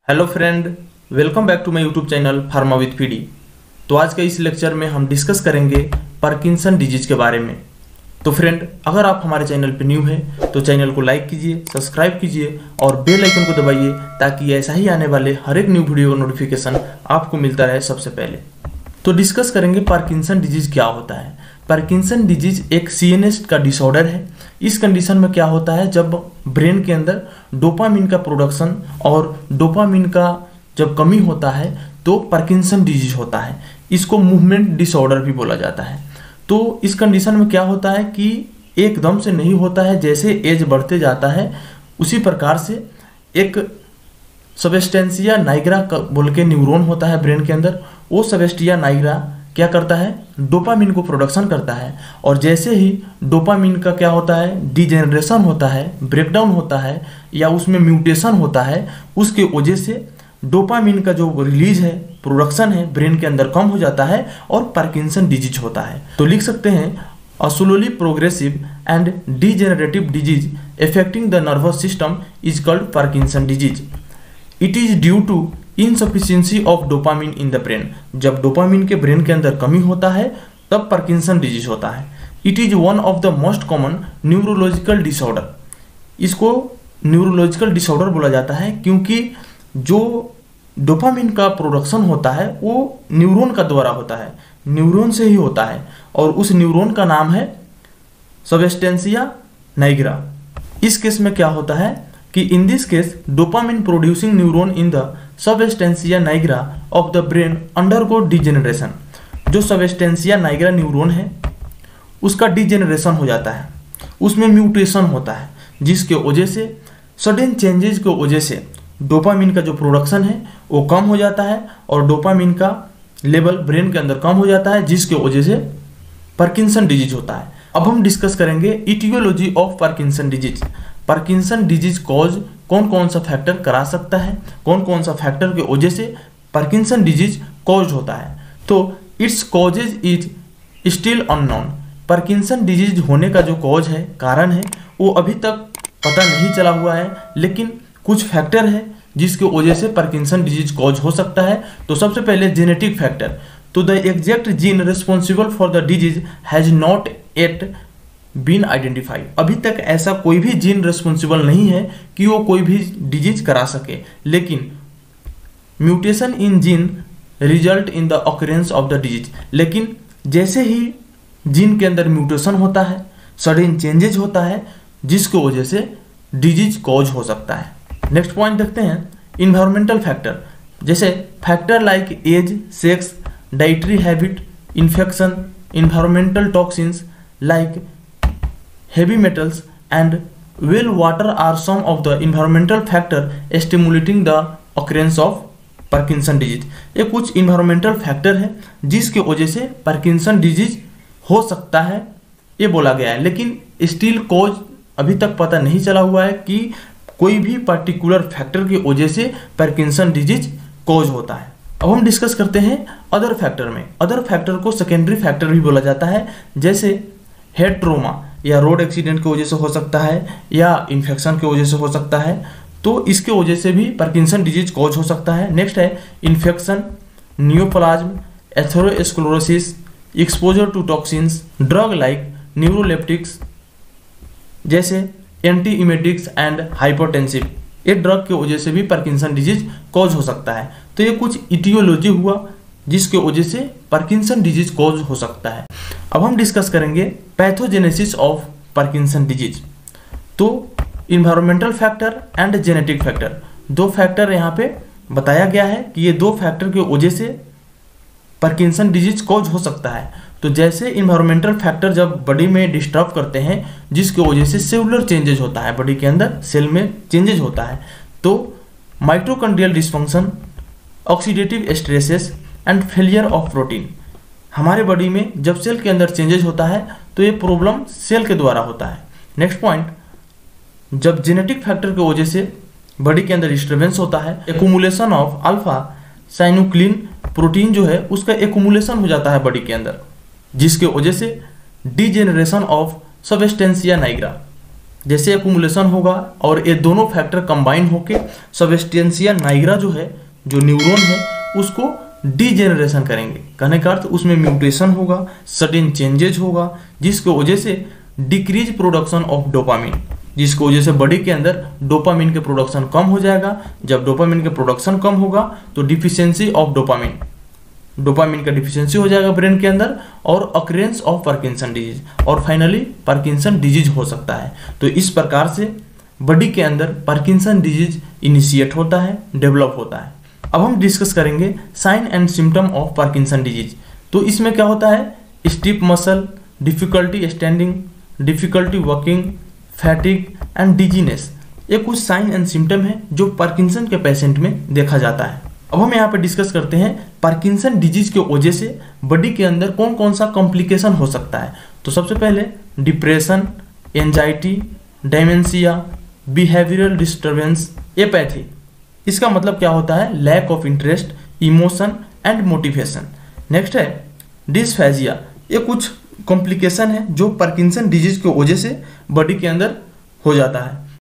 Hello friend, welcome back to my YouTube channel pharma with PD. तो आज के इस लेक्चर में हम डिस्कस करेंगे पार्किंसन डिजीज के बारे में। तो फ्रेंड, अगर आप हमारे चैनल पर न्यू हैं तो चैनल को लाइक कीजिए, सब्सक्राइब कीजिए और बेल आइकन को दबाइए ताकि ऐसा ही आने वाले हर एक न्यू वीडियो का नोटिफिकेशन आपको मिलता रहे सबसे पहले। तो डिस्कस करेंगे पार्किंसन डिजीज क्या होता है। पार्किंसन डिजीज एक सीएनएस का डिसऑर्डर है। इस कंडीशन में क्या होता है, जब ब्रेन के अंदर डोपामिन का प्रोडक्शन और डोपामिन का जब कमी होता है तो पार्किंसन डिजीज होता है। इसको मूवमेंट डिसऑर्डर भी बोला जाता है। तो इस कंडीशन में क्या होता है कि एकदम से नहीं होता है, जैसे एज बढ़ते जाता है उसी प्रकार से एक सबस्टेंसिया नाइग्रा बोल के न्यूरॉन होता है ब्रेन के अंदर। वो सबस्टिया नाइग्रा क्या करता है, डोपामिन को प्रोडक्शन करता है और जैसे ही डोपामिन का क्या होता है, डिजेनरेशन होता है, ब्रेकडाउन होता है या उसमें म्यूटेशन होता है, उसके वजह से डोपामिन का जो रिलीज है, प्रोडक्शन है ब्रेन के अंदर कम हो जाता है और पार्किंसन डिजीज होता है। तो लिख सकते हैं a slowly progressive and degenerative disease affecting the nervous system is called Parkinson disease. It is due to insufficiency of dopamine in the brain. जब डोपामिन के ब्रेन के अंदर कमी होता है तब पार्किंसन डिजीज होता है। It is one of the most common neurological disorder. इसको न्यूरोलॉजिकल डिसऑर्डर बोला जाता है क्योंकि जो डोपामिन का प्रोडक्शन होता है वो न्यूरॉन का द्वारा होता है, न्यूरॉन से ही होता है और उस न्यूरॉन का नाम है सबस्टेंसिया नाइग्रा। इस केस में क्या होता है कि in this case dopamine producing neuron in the substantia nigra of the brain undergo degeneration. जो सबस्टेंसिया नाइग्रा न्यूरॉन है उसका डिजेनरेशन हो जाता है, उसमें म्यूटेशन होता है, जिसके वजह से सडन चेंजेस की वजह से डोपामिन का जो प्रोडक्शन है वो कम हो जाता है और डोपामिन का लेवल ब्रेन के अंदर कम हो जाता है, जिसके वजह से पार्किंसन डिजीज होता है। अब हम डिस्कस करेंगे aetiology of Parkinson disease. Parkinson disease cause कौन कौन सा फैक्टर करा सकता है, कौन कौन सा फैक्टर के वजह से पार्किंसन डिजीज कॉज होता है। तो its causes is still unknown. Parkinson disease होने का जो कॉज है, कारण है, वो अभी तक पता नहीं चला हुआ है, लेकिन कुछ फैक्टर है जिसकी वजह से पार्किंसन डिजीज कॉज हो सकता है। तो सबसे पहले जेनेटिक फैक्टर। तो the exact gene responsible for the disease has not yet been identified. अभी तक ऐसा कोई भी जीन रिस्पॉन्सिबल नहीं है कि वो कोई भी डिजीज करा सके, लेकिन mutation in gene result in the occurrence of the disease. लेकिन जैसे ही जीन के अंदर म्यूटेशन होता है, सडन चेंजेज होता है, जिसकी वजह से डिजीज कॉज हो सकता है। नेक्स्ट पॉइंट देखते हैं, इन्वायरमेंटल फैक्टर। जैसे factor like age, sex, dietary habit, infection, environmental toxins like heavy metals and well water are some of the environmental factor stimulating the occurrence of Parkinson disease। ये कुछ environmental factor है जिसके वजह से Parkinson disease हो सकता है, ये बोला गया है। लेकिन स्टिल कॉज अभी तक पता नहीं चला हुआ है कि कोई भी पर्टिकुलर फैक्टर की वजह से पार्किंसन डिजीज कॉज होता है। अब हम डिस्कस करते हैं अदर फैक्टर में। अदर फैक्टर को सेकेंडरी फैक्टर भी बोला जाता है, जैसे हेड ट्रोमा या रोड एक्सीडेंट की वजह से हो सकता है या इन्फेक्शन की वजह से हो सकता है। तो इसके वजह से भी पार्किंसन डिजीज कॉज हो सकता है। नेक्स्ट है infection, neoplasm, atherosclerosis, exposure to toxins, drug like neuroleptics जैसे एंटी इमेटिक्स एंड हाइपोटेंसिव। ये ड्रग की वजह से भी पार्किंसन डिजीज कॉज हो सकता है। तो ये कुछ इटियोलॉजी हुआ जिसके वजह से पार्किंसन डिजीज कॉज हो सकता है। अब हम डिस्कस करेंगे पैथोजेनेसिस ऑफ पार्किंसन डिजीज। तो environmental factor and genetic factor, दो फैक्टर यहाँ पे बताया गया है कि ये दो फैक्टर की वजह से पार्किंसन डिजीज कॉज हो सकता है। तो जैसे इन्वायरमेंटल फैक्टर जब बॉडी में डिस्टर्ब करते हैं, जिसकी वजह से सेलुलर चेंजेज होता है, बॉडी के अंदर सेल में चेंजेज होता है, तो mitochondrial dysfunction, oxidative stresses and failure of protein. हमारे बॉडी में जब सेल के अंदर चेंजेज होता है तो ये प्रॉब्लम सेल के द्वारा होता है। नेक्स्ट पॉइंट, जब जेनेटिक फैक्टर की वजह से बॉडी के अंदर डिस्टर्बेंस होता है, एक्यूमुलेशन ऑफ अल्फा साइनुक्लिन प्रोटीन जो है उसका एक्यूमुलेशन हो जाता है बॉडी के अंदर, जिसके वजह से डिजेनरेशन ऑफ सबस्टेंसिया नाइग्रा। जैसे एक्यूमुलेशन होगा और ये दोनों फैक्टर कंबाइन होके सबस्टेंशिया नाइग्रा जो है, जो न्यूरॉन है, उसको डीजेनरेशन करेंगे। कहने का अर्थ उसमें म्यूटेशन होगा, सडन चेंजेज होगा, जिसकी वजह से डिक्रीज प्रोडक्शन ऑफ डोपामिन, जिसकी वजह से बॉडी के अंदर डोपामिन के प्रोडक्शन कम हो जाएगा। जब डोपामिन के प्रोडक्शन कम होगा तो डिफिशियंसी ऑफ डोपामिन, डोपामिन का डिफिशियंसी हो जाएगा ब्रेन के अंदर, और अक्रेंस ऑफ पार्किंसन डिजीज, और फाइनली पार्किंसन डिजीज हो सकता है। तो इस प्रकार से बॉडी के अंदर पार्किंसन डिजीज इनिशिएट होता है, डेवलप होता है। अब हम डिस्कस करेंगे sign and symptom of Parkinson disease. तो इसमें क्या होता है, stiff muscle, difficulty standing, difficulty walking, fatigue and dizziness, ये कुछ साइन एंड सिम्टम है जो पार्किंसन के पेशेंट में देखा जाता है। अब हम यहाँ पे डिस्कस करते हैं पार्किंसन डिजीज की वजह से बॉडी के अंदर कौन कौन सा कॉम्प्लिकेशन हो सकता है। तो सबसे पहले depression, anxiety, dementia, behavioural disturbance, apathy. इसका मतलब क्या होता है, lack of interest, emotion and motivation. Next है डिस्फेजिया, ये कुछ कॉम्प्लिकेशन है जो पार्किंसन डिजीज की वजह से बॉडी के अंदर हो जाता है।